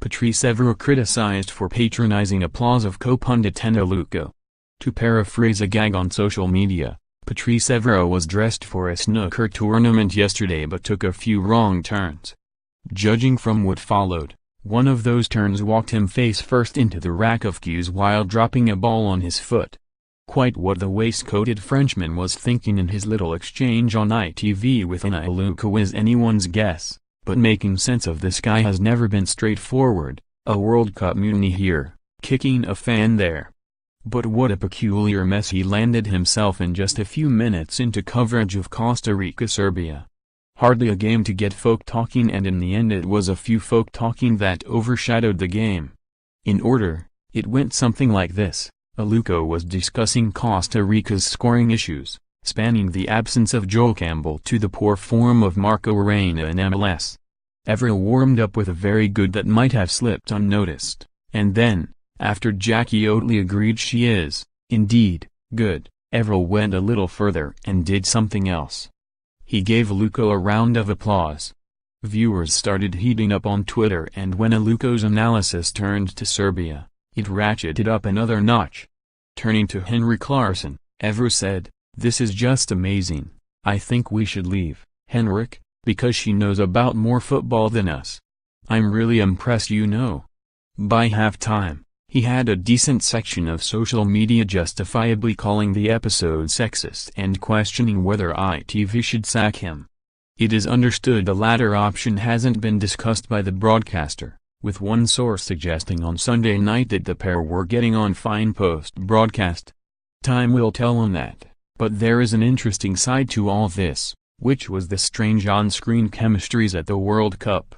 Patrice Evra criticized for patronizing applause of co-pundit Eni Aluko. To paraphrase a gag on social media, Patrice Evra was dressed for a snooker tournament yesterday but took a few wrong turns. Judging from what followed, one of those turns walked him face first into the rack of cues while dropping a ball on his foot. Quite what the waistcoated Frenchman was thinking in his little exchange on ITV with Eni Aluko is anyone's guess, but making sense of this guy has never been straightforward. A World Cup mutiny here, kicking a fan there. But what a peculiar mess he landed himself in just a few minutes into coverage of Costa Rica-Serbia. Hardly a game to get folk talking, and in the end it was a few folk talking that overshadowed the game. In order, it went something like this. Aluko was discussing Costa Rica's scoring issues, spanning the absence of Joel Campbell to the poor form of Marco Reina in MLS. Evra warmed up with a very good that might have slipped unnoticed, and then, after Jackie Oatley agreed she is, indeed, good, Evra went a little further and did something else. He gave Aluko a round of applause. Viewers started heating up on Twitter, and when Aluko's analysis turned to Serbia, it ratcheted up another notch. Turning to Henrik Larsson, Evra said, "This is just amazing. I think we should leave, Henrik, because she knows about more football than us. I'm really impressed, you know." By halftime, he had a decent section of social media justifiably calling the episode sexist and questioning whether ITV should sack him. It is understood the latter option hasn't been discussed by the broadcaster, with one source suggesting on Sunday night that the pair were getting on fine post-broadcast. Time will tell on that, but there is an interesting side to all this, which was the strange on-screen chemistries at the World Cup.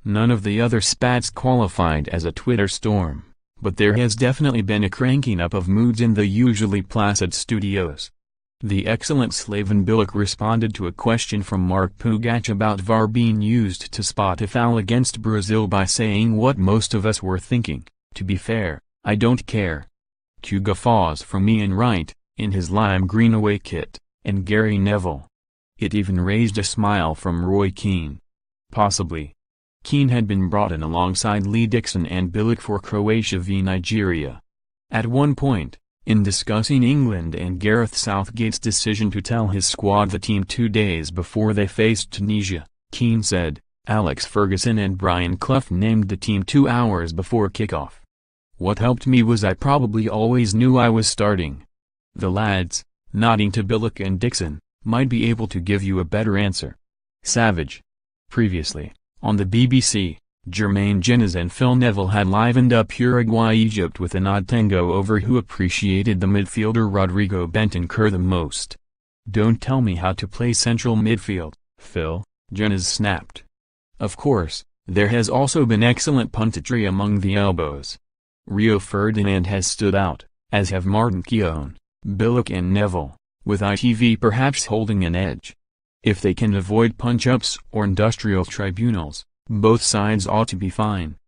None of the other spats qualified as a Twitter storm, but there has definitely been a cranking up of moods in the usually placid studios. The excellent Slaven Bilic responded to a question from Mark Pugac about VAR being used to spot a foul against Brazil by saying what most of us were thinking: "To be fair, I don't care." Two guffaws from Ian Wright, in his lime green away kit, and Gary Neville. It even raised a smile from Roy Keane. Possibly. Keane had been brought in alongside Lee Dixon and Bilic for Croatia v Nigeria. At one point, in discussing England and Gareth Southgate's decision to tell his squad the team 2 days before they faced Tunisia, Keane said, "Alex Ferguson and Brian Clough named the team 2 hours before kickoff. What helped me was I probably always knew I was starting. The lads," nodding to Bilic and Dixon, "might be able to give you a better answer." Savage. Previously, on the BBC, Jermaine Jenas and Phil Neville had livened up Uruguay-Egypt with an odd tango over who appreciated the midfielder Rodrigo Bentancur the most. "Don't tell me how to play central midfield, Phil," Jenas snapped. Of course, there has also been excellent punditry among the elbows. Rio Ferdinand has stood out, as have Martin Keown, Bilic and Neville, with ITV perhaps holding an edge. If they can avoid punch-ups or industrial tribunals, both sides ought to be fine.